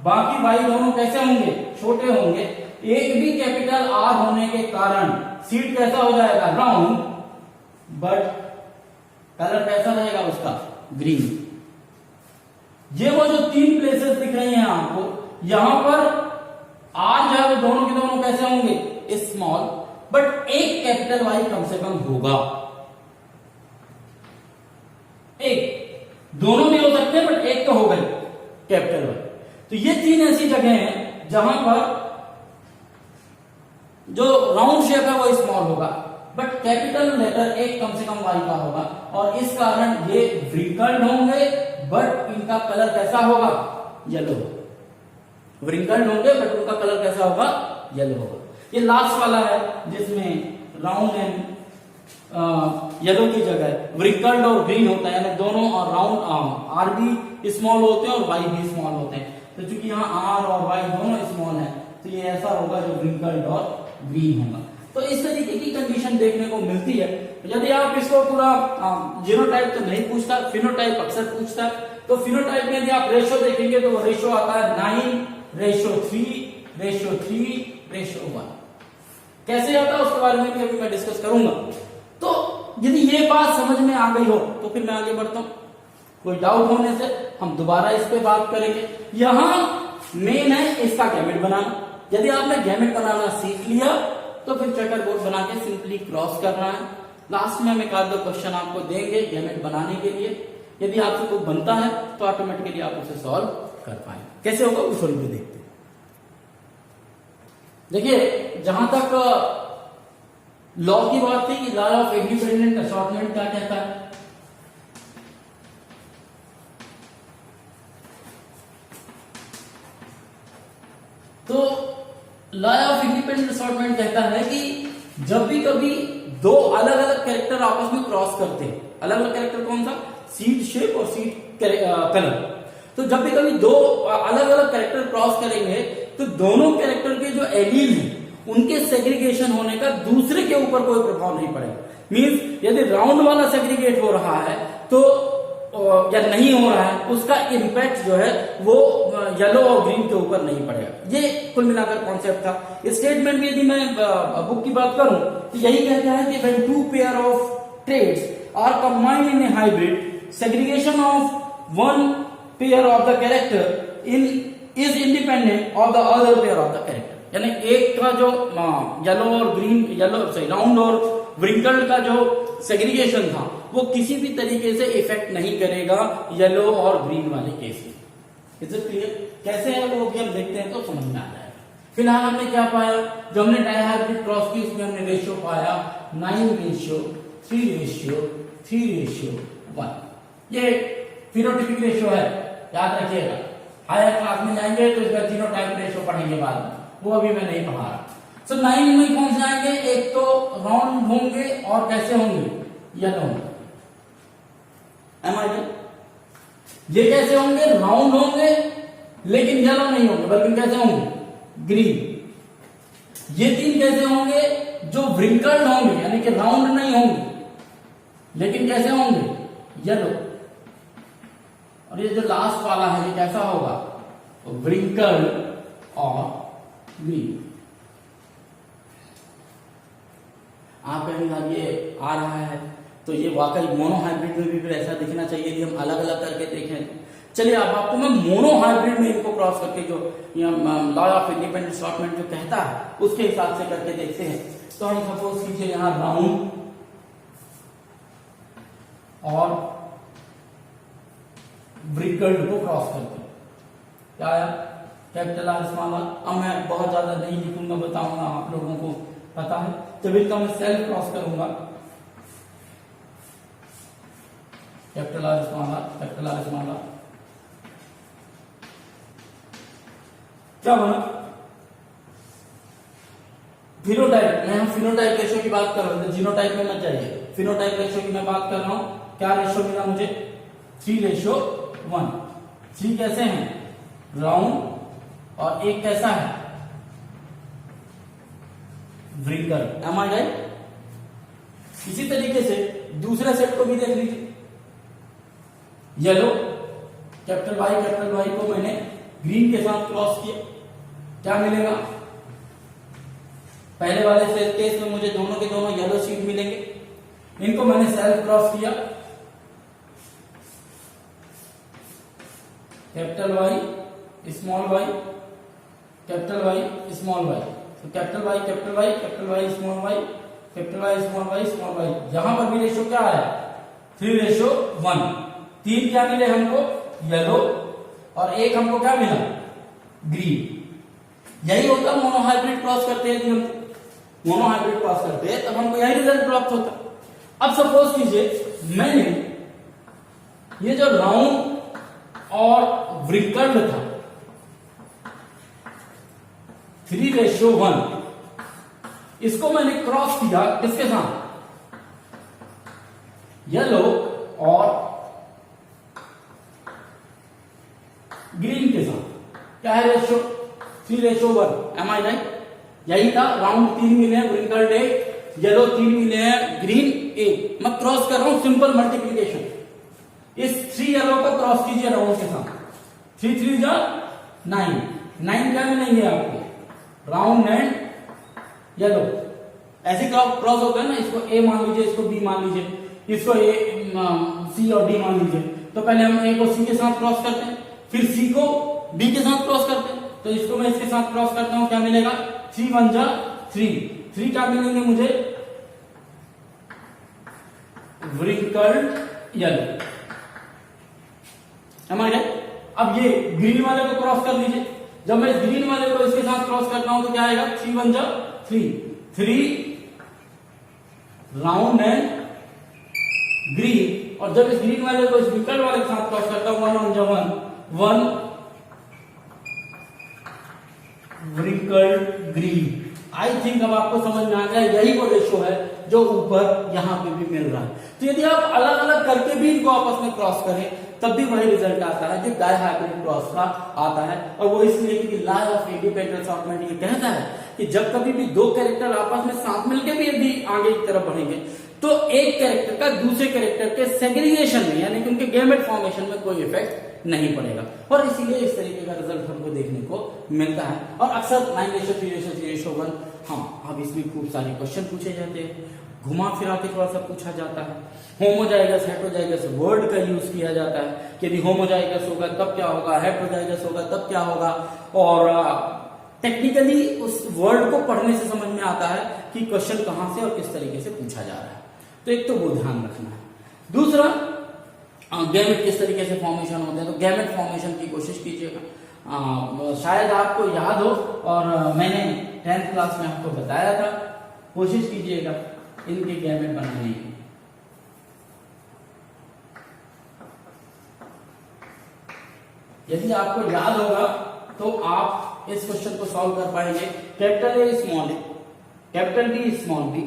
बाकी वाई दोनों कैसे होंगे, छोटे होंगे। एक भी कैपिटल आर होने के कारण सीट कैसा हो जाएगा, राउंड, बट कलर कैसा रहेगा उसका, ग्रीन। ये वो जो 3 प्लेसेस दिख रही हैं आपको, यहां पर आर जो है वो दोनों के दोनों कैसे होंगे, स्मॉल, बट एक कैपिटल वाई कम से कम होगा। एक, दोनों भी हो सकते हैं बट एक तो हो गए कैपिटल वाई। तो ये 3 ऐसी जगह हैं जहां पर जो राउंड शेप है वो स्मॉल होगा, बट कैपिटल लेटर एक कम से कम वाई का होगा, और इस कारण ये व्रिंकल्ड होंगे, बट इनका कलर कैसा होगा, येलो। व्रिंकल्ड होंगे बट उनका कलर कैसा होगा, येलो होगा। ये लास्ट वाला है जिसमें राउंड एंड येलो की जगह व्रिंकल्ड और ग्रीन होता है, यानी दोनों, और राउंड आर भी स्मॉल होते हैं और वाई भी स्मॉल होते हैं। तो चूंकि यहाँ आर और वाई दोनों स्मॉल है तो ये ऐसा होगा जो व्रिंकल्ड और ग्रीन होगा। तो इस तरीके की कंडीशन देखने को मिलती है। यदि आप इसको पूरा जीनोटाइप तो नहीं पूछता, फिनोटाइप अक्सर पूछता है। तो फिनोटाइप में यदि आप रेशो देखेंगे तो रेशो आता है 9:3:3:1। कैसे आता है उसके बारे में भी अभी मैं डिस्कस करूंगा। तो यदि ये बात समझ में आ गई हो तो फिर मैं आगे बढ़ता हूं। कोई डाउट होने से हम दोबारा इस पे बात करेंगे। यहां मेन है इसका गैमेट बनाना। यदि आपने गैमेट बनाना सीख लिया तो फिर चेकर बोर्ड बना के सिंपली क्रॉस करना है। लास्ट में हम एक आध दो क्वेश्चन आपको देंगे गैमेट बनाने के लिए। यदि आपसे कोई बनता है तो ऑटोमेटिकली आप उसे सॉल्व कर पाएंगे। कैसे होगा उस भी देखते हैं। देखिए, जहां तक लॉ की बात थी, लॉ ऑफ इंडिपेंडेंट असॉर्टमेंट क्या कहता है? तो लॉ ऑफ इंडिपेंडेंट असॉर्टमेंट कहता है कि जब भी कभी दो अलग अलग कैरेक्टर आपस में क्रॉस करते हैं, अलग अलग कैरेक्टर कौन सा? सीड शेप और सीड कलर। तो जब भी कभी दो अलग अलग कैरेक्टर क्रॉस करेंगे तो दोनों कैरेक्टर के जो एलील हैं उनके सेग्रीगेशन होने का दूसरे के ऊपर कोई प्रभाव नहीं पड़ेगा। मींस यदि राउंड वाला सेग्रीगेट हो रहा है तो या नहीं हो रहा है, उसका इम्पैक्ट जो है वो येलो और ग्रीन के ऊपर नहीं पड़ेगा। ये कुल मिलाकर कॉन्सेप्ट था। स्टेटमेंट भी यदि मैं बुक की बात करूं तो यही कहता है कि when two pair of traits are combined in a hybrid, segregation of one pair of the character in is independent of the other pair of the character. यानी एक का जो येलो और ग्रीन, राउंड और व्रिंकल्ड का जो segregation था वो किसी भी तरीके से इफेक्ट नहीं करेगा येलो और ग्रीन वाले केस में। Is it clear? कैसे है वो भी हम देखते हैं तो समझ में आ जाएगा। फिलहाल हमने क्या पाया? जो हमने डायहाइब्रिड क्रॉस की उसमें हमने रेशियो पाया 9:3:3:1। ये फिनोटाइपिक रेशियो है, याद रखिएगा। हायर क्लास में जाएंगे तो इसका जीनोटाइप रेशियो पढ़ेंगे बाद में, वो अभी मैं नहीं पढ़ा रहा। सो 9 में कौन से आएंगे? एक तो राउंड होंगे और कैसे होंगे? येलो होंगे। ये कैसे होंगे? राउंड होंगे लेकिन येलो नहीं होंगे, बल्कि कैसे होंगे? ग्रीन। ये तीन कैसे होंगे? जो व्रिंकल्ड होंगे, यानी कि राउंड नहीं होंगे लेकिन कैसे होंगे? येलो। और ये जो लास्ट वाला है ये कैसा होगा? व्रिंकल्ड और ग्रीन। आप कहेंगे ये आ रहा है तो ये वाकई मोनो हाइब्रिड में भी फिर ऐसा दिखना चाहिए यदि हम अलग अलग करके देखें। चलिए अब आपको मैं मोनो हाइब्रिड में इनको क्रॉस करके जो लॉ ऑफ इंडिपेंडेंट असॉर्टमेंट जो कहता है उसके हिसाब से करके देखते हैं। तो हम सपोज कीजिए यहां राउंड और व्रिंकल्ड को क्रॉस करते हैं। क्या आया? Capital R small R. अब मैं बहुत ज्यादा नहीं लिखूंगा, बताऊंगा, आप लोगों को पता है। जब इनका मैं सेल्फ क्रॉस करूंगा, capital R small R, capital R small R, क्या बना? फिनोटाइप। मैं फिनोटाइप रेशियो की बात कर रहा हूं, जीनोटाइप में मत जाइए। फिनोटाइप रेशियो की मैं बात कर रहा हूं। क्या रेशियो मिला मुझे? 3:1। 3 कैसे हैं? राउंड और एक कैसा है? व्रिंकल। M I right? इसी तरीके से दूसरे सेट को भी देख लीजिए। येलो, कैपिटल वाई को मैंने ग्रीन के साथ क्रॉस किया, क्या मिलेगा? पहले वाले से केस में मुझे दोनों के दोनों येलो सीड मिलेंगे। इनको मैंने सेल्फ क्रॉस किया, capital Y small Y, capital Y small Y. तो capital Y small Y, capital Y small Y small Y. यहां पर भी रेशियो क्या आया? 3:1। 3 क्या मिले हमको? येलो, और एक हमको क्या मिला? ग्रीन। यही होता है मोनो हाइब्रिड क्रॉस करते हैं। हम मोनो हाइब्रिड क्रॉस करते हैं तब हमको यही रिजल्ट प्राप्त होता। अब सपोज कीजिए मैंने ये जो राउंड और व्रिंकल्ड था 3:1, इसको मैंने क्रॉस किया किसके साथ? येलो और ग्रीन के साथ। क्या है रेशियो? 3:1। M I right? यही था, राउंड 3 मिले हैं, व्रिंकल्ड 1, येलो 3 मिले हैं, ग्रीन 1। मैं क्रॉस कर रहा हूं सिंपल मल्टीप्लीकेशन। इस 3 येलो को क्रॉस कीजिए राउंड के साथ, 3 3 जा 9, 9 क्या मिलेंगे आपको, राउंड एंड येलो। ऐसे क्रॉस होता है ना, इसको ए मान लीजिए, इसको बी मान लीजिए, इसको ए सी और डी मान लीजिए। तो पहले हम ए को सी के साथ क्रॉस करते हैं, फिर सी को बी के साथ क्रॉस करते हैं। तो इसको मैं इसके साथ क्रॉस करता हूं, क्या मिलेगा, 3 1 जा 3, 3 क्या मिलेंगे मुझे, व्रिंकल्ड येलो। समझ गए। अब ये ग्रीन वाले को क्रॉस कर लीजिए, जब मैं ग्रीन वाले को इसके साथ क्रॉस करता हूं तो क्या आएगा, 3 1 जा 3, 3 राउंड एंड ग्रीन। और जब इस ग्रीन वाले को इस व्रिंकल्ड वाले के साथ क्रॉस करता हूं, 1 1 जा 1, 1 व्रिंकल्ड ग्रीन। आई थिंक अब आपको समझ में आ गया, यही वो रेशो है जो ऊपर यहां पे भी मिल रहा है। तो यदि आप अलग अलग करके भी इनको आपस में क्रॉस करें तब भी वही रिजल्ट आता है जो डायहाइब्रिड क्रॉस का आता है। और वो इसलिए कि लॉ ऑफ इंडिपेंडेंट असॉर्टमेंट ये कहता है कि जब कभी भी दो कैरेक्टर आपस में साथ मिलकर भी यदि आगे की तरफ बढ़ेंगे तो एक कैरेक्टर का दूसरे कैरेक्टर के सेग्रीगेशन में, यानी कि उनके गैमेट फॉर्मेशन में कोई इफेक्ट नहीं पड़ेगा। और इसीलिए इस तरीके का रिजल्ट हमको देखने को मिलता है। और अक्सर 9:3:1, हाँ, अब इसमें खूब सारे क्वेश्चन पूछे जाते हैं, घुमा फिरा के थोड़ा सा पूछा जाता है। होमोजाइगस हेटेरोजाइगस वर्ड का यूज किया जाता है कि यदि होमोजाइगस होगा तब क्या होगा, हेटेरोजाइगस होगा तब क्या होगा। और टेक्निकली उस वर्ड को पढ़ने से समझ में आता है कि क्वेश्चन कहां से और किस तरीके से पूछा जा रहा है। तो एक तो वो ध्यान रखना है। दूसरा, गैमेट किस तरीके से फॉर्मेशन होते हैं, तो गैमेट फॉर्मेशन की कोशिश कीजिएगा। शायद आपको याद हो और मैंने 10th क्लास में आपको बताया था, कोशिश कीजिएगा इनके गैमेट बनाने की। यदि आपको याद होगा तो आप इस क्वेश्चन को सॉल्व कर पाएंगे। Capital A small A, capital B small B,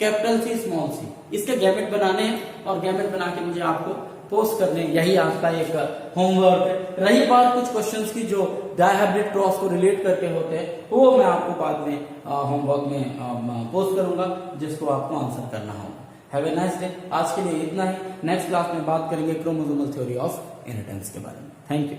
capital C small C, इसके गैमेट बनाने हैं और गैमेट बना के मुझे आपको पोस्ट करने, यही आपका एक होमवर्क है। रही बात कुछ क्वेश्चंस की जो डायहाइब्रिड क्रॉस को रिलेट करके होते हैं, वो मैं आपको बाद में होमवर्क में पोस्ट करूंगा जिसको आपको आंसर करना होगा। Have a nice day. आज के लिए इतना ही। नेक्स्ट क्लास में बात करेंगे क्रोमोसोमल थ्योरी ऑफ इनहेरिटेंस के बारे में। Thank you.